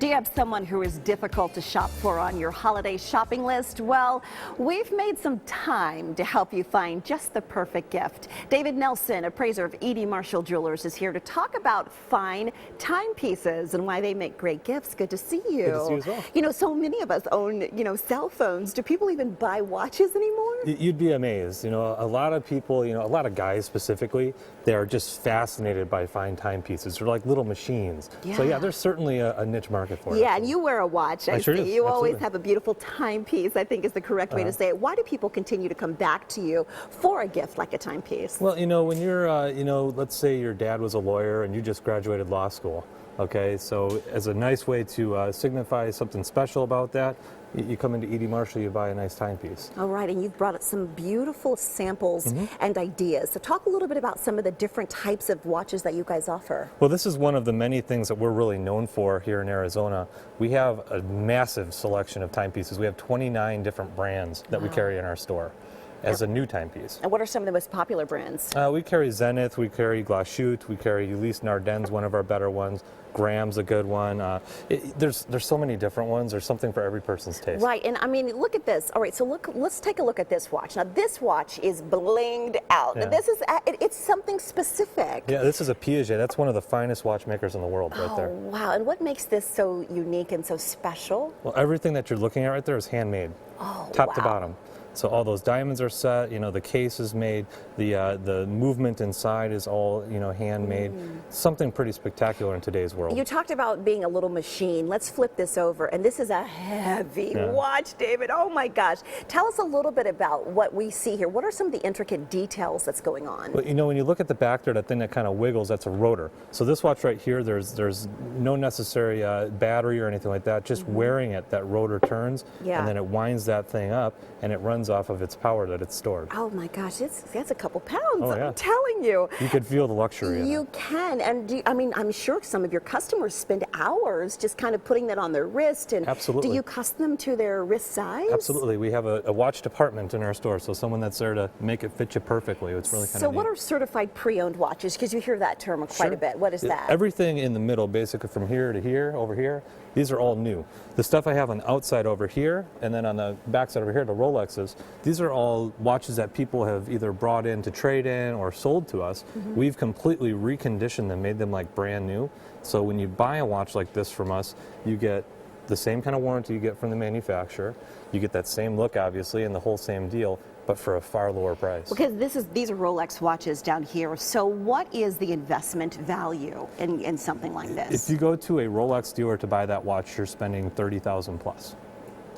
Do you have someone who is difficult to shop for on your holiday shopping list? Well, we've made some time to help you find just the perfect gift. David Nelson, appraiser of E.D. Marshall Jewelers, is here to talk about fine timepieces and why they make great gifts. Good to see you. Good to see you as well. You know, so many of us own, cell phones. Do people even buy watches anymore? You'd be amazed. A lot of people, a lot of guys specifically, they are just fascinated by fine timepieces. They're like little machines. Yeah. So yeah, there's certainly a niche market for it. Yeah, and you wear a watch. I sure do. You always Absolutely. have a beautiful timepiece, I think is the correct way to say it. Why do people continue to come back to you for a gift like a timepiece? Well, when you're, let's say your dad was a lawyer and you just graduated law school. Okay, so as a nice way to signify something special about that, you come into E.D. Marshall, you buy a nice timepiece. All right, and you've brought us some beautiful samples and ideas. So talk a little bit about some of the different types of watches that you guys offer. Well, this is one of the many things that we're really known for here in Arizona. We have a massive selection of timepieces. We have 29 different brands that we carry in our store as a new timepiece. And what are some of the most popular brands? We carry Zenith, we carry Glashut, we carry Ulysse Nardin's one of our better ones. Graham's a good one. There's so many different ones. There's something for every person's taste. Right, and I mean, look at this. All right, so let's take a look at this watch. Now, this watch is blinged out. Yeah. This is it's something specific. Yeah, this is a Piaget. That's one of the finest watchmakers in the world right there. Oh, wow. And what makes this so unique and so special? Well, everything that you're looking at right there is handmade, top to bottom. So all those diamonds are set, the case is made, the movement inside is all, handmade. Something pretty spectacular in today's world. You talked about being a little machine. Let's flip this over. And this is a heavy watch, David. Oh my gosh. Tell us a little bit about what we see here. What are some of the intricate details that's going on? Well, when you look at the back there, that thing that kind of wiggles, that's a rotor. So this watch right here, there's no necessary battery or anything like that. Just wearing it, that rotor turns, and then it winds that thing up, and it runs off of its power that it's stored. Oh my gosh, that's a couple pounds. Oh, yeah. I'm telling you. You could feel the luxury in it. You can, and I'm sure some of your customers spend hours just kind of putting that on their wrist. And absolutely. Do you custom them to their wrist size? Absolutely. We have a watch department in our store, so someone that's there to make it fit you perfectly. It's really kind of So neat. what are certified pre-owned watches? Because you hear that term quite a bit. What is that? Everything in the middle, basically from here to here, over here, these are all new. The stuff I have on the outside over here, and then on the backside over here, the Rolexes, these are all watches that people have either brought in to trade in or sold to us. We've completely reconditioned them, made them like brand new. So when you buy a watch like this from us, you get the same kind of warranty you get from the manufacturer. You get that same look, obviously, and the whole same deal, but for a far lower price. Because these are Rolex watches down here. So what is the investment value in something like this? If you go to a Rolex dealer to buy that watch, you're spending $30,000 plus.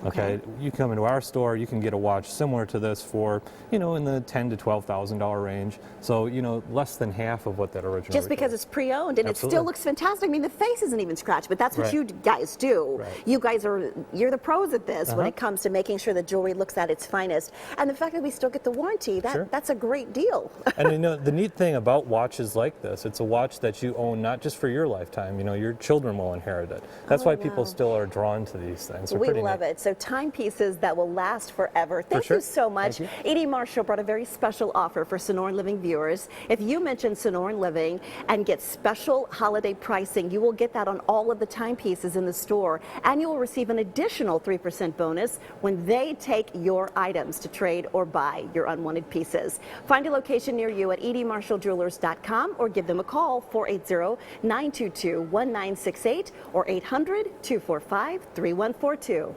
Okay, you come into our store, you can get a watch similar to this for, in the $10,000 to $12,000 range. So, less than half of what that original. Just because it's pre-owned and it still looks fantastic. I mean, the face isn't even scratched, but that's what you guys do. Right. You guys you're the pros at this when it comes to making sure the jewelry looks at its finest. And the fact that we still get the warranty, that's a great deal. And the neat thing about watches like this, it's a watch that you own not just for your lifetime, your children will inherit it. That's why people still are drawn to these things. We love it. So timepieces that will last forever. Thank you so much. E.D. Marshall brought a very special offer for Sonoran Living viewers. If you mention Sonoran Living and get special holiday pricing, you will get that on all of the timepieces in the store, and you will receive an additional 3% bonus when they take your items to trade or buy your unwanted pieces. Find a location near you at edmarshalljewelers.com or give them a call, 480-922-1968 or 800-245-3142.